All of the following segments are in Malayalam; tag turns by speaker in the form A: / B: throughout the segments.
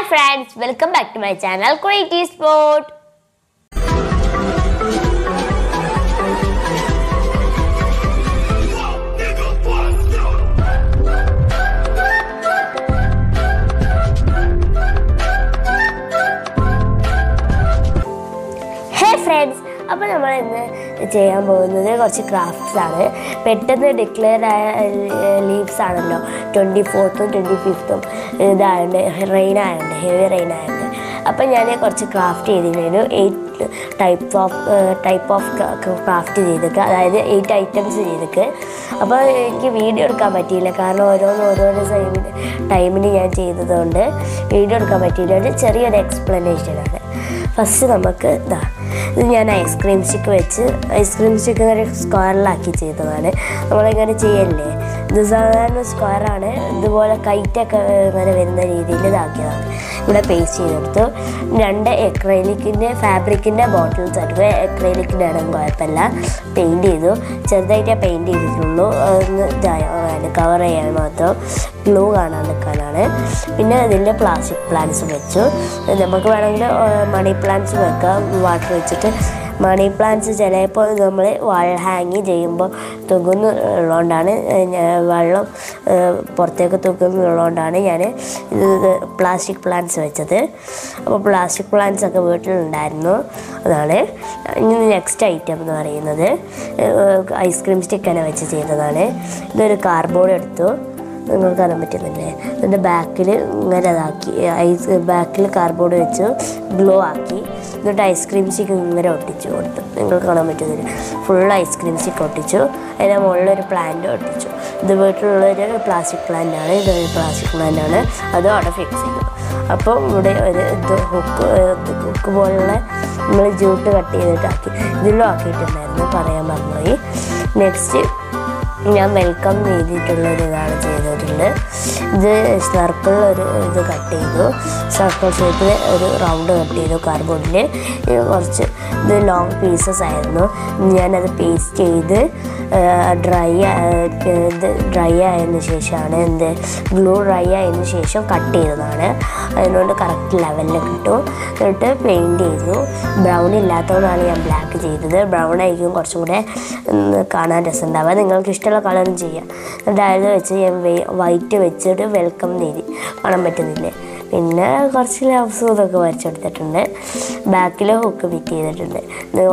A: friends, welcome back to my channel creativespot. Hey friends, അപ്പോൾ നമ്മൾ ഇന്ന് ചെയ്യാൻ പോകുന്നത് കുറച്ച് ക്രാഫ്റ്റ്സ് ആണ്. പെട്ടെന്ന് ഡിക്ലെയർ ആയ ലീവ്സ് ആണല്ലോ 24th 25th ഇതായതുകൊണ്ട് റെയിൻ ആയതുകൊണ്ട് ഹെവി റെയിൻ ആയതുകൊണ്ട് അപ്പം ഞാൻ കുറച്ച് ക്രാഫ്റ്റ് ചെയ്തിരുന്നു. 8 ടൈപ്പ് ഓഫ് ക്രാഫ്റ്റ് ചെയ്തിട്ട്, അതായത് 8 ഐറ്റംസ് ചെയ്തിട്ട്. അപ്പോൾ എനിക്ക് വീഡിയോ എടുക്കാൻ പറ്റിയില്ല, കാരണം ഓരോരോ ടൈമിന് ഞാൻ ചെയ്തതുകൊണ്ട് വീഡിയോ എടുക്കാൻ പറ്റിയില്ല. ഒരു ചെറിയൊരു എക്സ്പ്ലനേഷനാണ്. ഫസ്റ്റ് നമുക്ക് ഇത് ഞാൻ ഐസ്ക്രീം സ്റ്റിക്ക് ഇങ്ങനെ സ്ക്വയറിലാക്കി ചെയ്തതാണ്. നമ്മളിങ്ങനെ ചെയ്യല്ലേ, ഇത് സാധാരണ സ്ക്വയറാണ്, ഇതുപോലെ കൈറ്റൊക്കെ ഇങ്ങനെ വരുന്ന രീതിയിൽ ഇതാക്കിയതാണ്. ഇവിടെ പേസ്റ്റ് ചെയ്തെടുത്തു. 2 എക്രൈലിക്കിൻ്റെ ഫാബ്രിക്കിൻ്റെ ബോട്ടിൽസ് എടുത്ത്, എക്രൈലിക്കിൻ്റെ ആണെങ്കിൽ കുഴപ്പമില്ല, പെയിൻറ്റ് ചെയ്തു. ചെറുതായിട്ടേ പെയിൻറ്റ് ചെയ്തിട്ടുള്ളൂ, ഒന്ന് കവർ ചെയ്യാൻ മാത്രം, ഗ്ലൂ കാണാൻ നിൽക്കാനാണ്. പിന്നെ ഇതിൻ്റെ പ്ലാസ്റ്റിക് പ്ലാന്റ്സ് വെച്ചു. നമുക്ക് വേണമെങ്കിൽ മണി പ്ലാന്റ്സ് വെക്കാം, വാട്ടർ വെച്ചിട്ട്. മണി പ്ലാന്റ്സ് ചിലപ്പോൾ നമ്മൾ വാൾ ഹാങ് ചെയ്യുമ്പോൾ തുകുന്നുള്ളതുകൊണ്ടാണ്, വെള്ളം പുറത്തേക്ക് തുകുന്നുള്ളതുകൊണ്ടാണ് ഞാൻ ഇത് പ്ലാസ്റ്റിക് പ്ലാന്റ്സ് വെച്ചത്. അപ്പോൾ പ്ലാസ്റ്റിക് പ്ലാന്റ്സ് ഒക്കെ വീട്ടിലുണ്ടായിരുന്നു, അതാണ്. ഇനി നെക്സ്റ്റ് ഐറ്റം എന്ന് പറയുന്നത് ഐസ്ക്രീം സ്റ്റിക്കനെ വെച്ച് ചെയ്തതാണ്. ഇതൊരു കാർഡ്ബോർഡ് എടുത്തു, നിങ്ങൾക്ക് കാണാൻ പറ്റുന്നില്ലേ. ഇതിൻ്റെ ബാക്കിൽ ഇങ്ങനെ ഇതാക്കി, ബാക്കിൽ കാർഡ്ബോർഡ് വെച്ച് ഗ്ലോ ആക്കി, എന്നിട്ട് ഐസ്ക്രീം സ്റ്റിക്ക് ഇങ്ങനെ ഒട്ടിച്ചു കൊടുത്തു. നിങ്ങൾക്ക് കാണാൻ പറ്റുന്നില്ല, ഫുൾ ഐസ്ക്രീം സ്റ്റിക്ക് ഒട്ടിച്ചു. അതിൻ്റെ മുകളിലൊരു പ്ലാന്റ് ഒട്ടിച്ചു. ഇത് വീട്ടിലുള്ളൊരു പ്ലാസ്റ്റിക് പ്ലാന്റാണ്, ഇതൊരു പ്ലാസ്റ്റിക് പ്ലാന്റാണ്, അതും അവിടെ ഫിക്സ് ചെയ്തു. അപ്പോൾ ഇവിടെ ഒരു ഹുക്ക് പോലുള്ള നമ്മൾ ജൂട്ട് കട്ട് ചെയ്തിട്ടാക്കി, ഇതിലും ആക്കിയിട്ടുണ്ടായിരുന്നു, പറയാൻ മറന്നുപോയി. നെക്സ്റ്റ് ഞാൻ വെൽക്കം ചെയ്തിട്ടുള്ളൊരു ഇതാണ് ചെയ്തിട്ടുണ്ട്. ഇത് സർക്കിളിൽ ഇത് കട്ട് ചെയ്തു, സർക്കിൾ ഷേപ്പിൽ ഒരു റൗണ്ട് കട്ട് ചെയ്തു കാർഡ്ബോർഡിൽ. കുറച്ച് ഇത് ലോങ് പീസസ് ആയിരുന്നു. ഞാനത് പേസ്റ്റ് ചെയ്ത് ഡ്രൈ ആയതിനു ശേഷമാണ് ഗ്ലൂ ഡ്രൈ ആയതിനു ശേഷം കട്ട് ചെയ്തതാണ്. അതിനോട് കറക്റ്റ് ലെവലിൽ കിട്ടും. എന്നിട്ട് പെയിൻറ്റ് ചെയ്തു. ബ്രൗൺ ഇല്ലാത്തതുകൊണ്ടാണ് ഞാൻ ബ്ലാക്ക് ചെയ്തത്. ബ്രൗൺ ആയിരിക്കും കുറച്ചും കൂടെ കാണാൻ രസമുണ്ടാവുക. നിങ്ങൾക്ക് ഇഷ്ടമുള്ള കളറും ചെയ്യാം. എന്നിട്ട് അതിൽ വെച്ച് ഞാൻ വൈറ്റ് വെച്ചിട്ട് വെൽക്കം ചെയ്തി, കാണാൻ പറ്റുന്നില്ലേ. പിന്നെ കുറച്ച് ലവ്സും ഇതൊക്കെ വരച്ചെടുത്തിട്ടുണ്ട്. ബാക്കിൽ ഹുക്ക് ഫിറ്റ് ചെയ്തിട്ടുണ്ട്.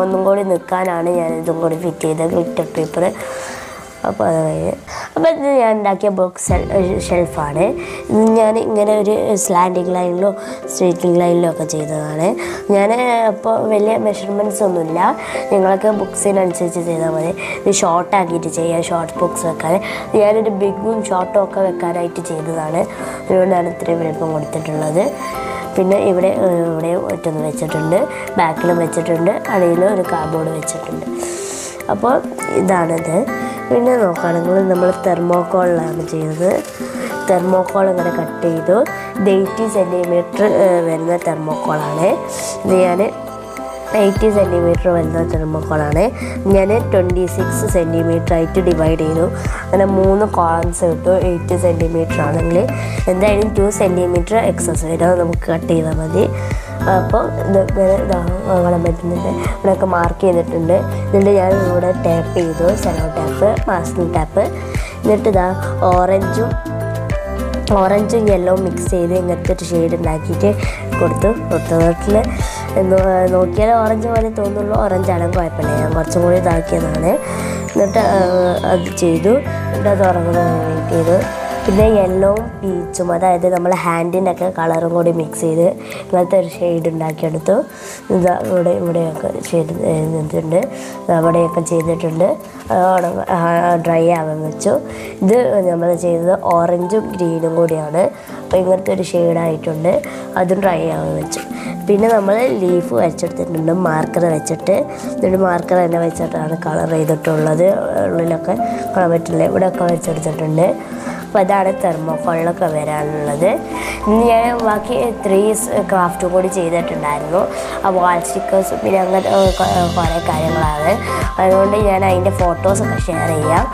A: ഒന്നും കൂടി നിൽക്കാനാണ് ഞാൻ ഇതും കൂടി ഫിറ്റ് ചെയ്തത്, ഗ്ലിറ്റർ പേപ്പർ. അപ്പോൾ അത് കഴിഞ്ഞ് ഇത് ഞാൻ ഉണ്ടാക്കിയ ബുക്ക് ഷെൽഫാണ്. ഇത് ഞാൻ ഇങ്ങനെ ഒരു സ്ലാൻഡിങ് ലൈനിലോ സ്ട്രേറ്റിംഗ് ലൈനിലോ ഒക്കെ ചെയ്തതാണ്. ഞാൻ അപ്പോൾ വലിയ മെഷർമെൻറ്റ്സ് ഒന്നുമില്ല, നിങ്ങളൊക്കെ ബുക്സിനനുസരിച്ച് ചെയ്താൽ മതി. ഇത് ഷോർട്ടാക്കിയിട്ട് ചെയ്യാം, ഷോർട്ട് ബുക്സ് വെക്കാൻ. ഞാനൊരു ബിഗും ഷോർട്ടും ഒക്കെ വെക്കാനായിട്ട് ചെയ്തതാണ്, അതുകൊണ്ടാണ് ഇത്രയും വലുപ്പം കൊടുത്തിട്ടുള്ളത്. പിന്നെ ഇവിടെ ഒറ്റൊന്ന് വെച്ചിട്ടുണ്ട്, ബാക്കിലും വെച്ചിട്ടുണ്ട്, അടിയിലും ഒരു കാർഡ്ബോർഡ് വെച്ചിട്ടുണ്ട്. അപ്പോൾ ഇതാണിത്. പിന്നെ നോക്കുകയാണെങ്കിൽ നമ്മൾ തെർമോക്കോളിലാണ് ചെയ്തത്. തെർമോക്കോൾ ഇങ്ങനെ കട്ട് ചെയ്തു. ഇത് 80 സെൻറ്റിമീറ്റർ വരുന്ന തെർമോക്കോളാണ്. ഇത് ഞാൻ 80 സെൻറ്റിമീറ്റർ വരുന്ന തെർമോക്കോളാണ്. ഞാൻ 26 സെൻറ്റിമീറ്റർ ആയിട്ട് ഡിവൈഡ് ചെയ്തു. അങ്ങനെ 3 കോളംസ് കിട്ടും. 8 സെൻറ്റിമീറ്റർ ആണെങ്കിൽ എന്തായാലും 2 സെൻറ്റിമീറ്റർ എക്സസ് വരും, നമുക്ക് കട്ട് ചെയ്താൽ മതി. അപ്പോൾ ഇത് കാണാൻ പറ്റുന്നുണ്ട്, ഇവിടെയൊക്കെ മാർക്ക് ചെയ്തിട്ടുണ്ട്. എന്നിട്ട് ഞാൻ ഇവിടെ ടാപ്പ് ചെയ്തു, സെലോ ടാപ്പ്, മാസ്കിംഗ് ടാപ്പ്. എന്നിട്ട് ഇതാ ഓറഞ്ചും യെല്ലോ മിക്സ് ചെയ്ത് ഇങ്ങനത്തെ ഒരു ഷെയ്ഡ് ഉണ്ടാക്കിയിട്ട് കൊടുത്തു. വീട്ടിൽ നോക്കിയാൽ ഓറഞ്ച് പോലെ തോന്നുള്ളൂ, ഓറഞ്ചാണെങ്കിൽ കുഴപ്പമില്ല, ഞാൻ കുറച്ചും കൂടി ഇതാക്കിയതാണ്. എന്നിട്ട് അത് ചെയ്തു. എന്നിട്ട് അത് ഉറങ്ങുന്നത് വെയിറ്റ് ചെയ്തു. പിന്നെ യെല്ലോവും പീച്ചും, അതായത് നമ്മൾ ഹാൻഡിൻ്റെ ഒക്കെ കളറും കൂടി മിക്സ് ചെയ്ത് ഇങ്ങനത്തെ ഒരു ഷെയ്ഡ് ഉണ്ടാക്കിയെടുത്തു. ഇവിടെയൊക്കെ ചെയ്തിട്ടുണ്ട്, അവിടെയൊക്കെ ചെയ്തിട്ടുണ്ട്. ഡ്രൈ ആവാൻ വെച്ചു. ഇത് നമ്മൾ ചെയ്തത് ഓറഞ്ചും ഗ്രീനും കൂടിയാണ്. അപ്പോൾ ഇങ്ങനത്തെ ഒരു ഷെയ്ഡായിട്ടുണ്ട്, അതും ഡ്രൈ ആവാൻ വെച്ചു. പിന്നെ നമ്മൾ ലീഫ് വരച്ചെടുത്തിട്ടുണ്ട്, മാർക്കർ വെച്ചിട്ട്. എന്നിട്ട് മാർക്കർ തന്നെ വെച്ചിട്ടാണ് കളർ ചെയ്തിട്ടുള്ളത്. ഉള്ളിലൊക്കെ കാണാൻ പറ്റില്ല, ഇവിടെയൊക്കെ വരച്ചെടുത്തിട്ടുണ്ട്. അപ്പോൾ അതാണ് തെർമോക്കോളിലൊക്കെ വരാനുള്ളത്. ഇന്ന് ഞാൻ ബാക്കി 3 ക്രാഫ്റ്റും കൂടി ചെയ്തിട്ടുണ്ടായിരുന്നു. ആ വാൾ സ്റ്റിക്കേഴ്സും പിന്നെ അങ്ങനെ കുറേ കാര്യങ്ങളാണ്. അതുകൊണ്ട് ഞാൻ അതിൻ്റെ ഫോട്ടോസൊക്കെ ഷെയർ ചെയ്യാം.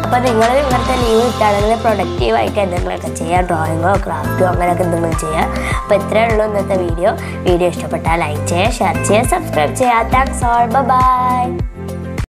A: അപ്പോൾ നിങ്ങൾ ഇങ്ങനത്തെ ലീവ് കിട്ടുകയാണെങ്കിൽ പ്രൊഡക്റ്റീവായിട്ട് എന്തെങ്കിലുമൊക്കെ ചെയ്യുക, ഡ്രോയിങ്ങോ ക്രാഫ്റ്റോ അങ്ങനെയൊക്കെ എന്തെങ്കിലും ചെയ്യുക. അപ്പോൾ ഇത്രയേ ഉള്ളൂ ഇന്നത്തെ വീഡിയോ. വീഡിയോ ഇഷ്ടപ്പെട്ടാൽ ലൈക്ക് ചെയ്യുക, ഷെയർ ചെയ്യുക, സബ്സ്ക്രൈബ് ചെയ്യുക. Thanks all, by.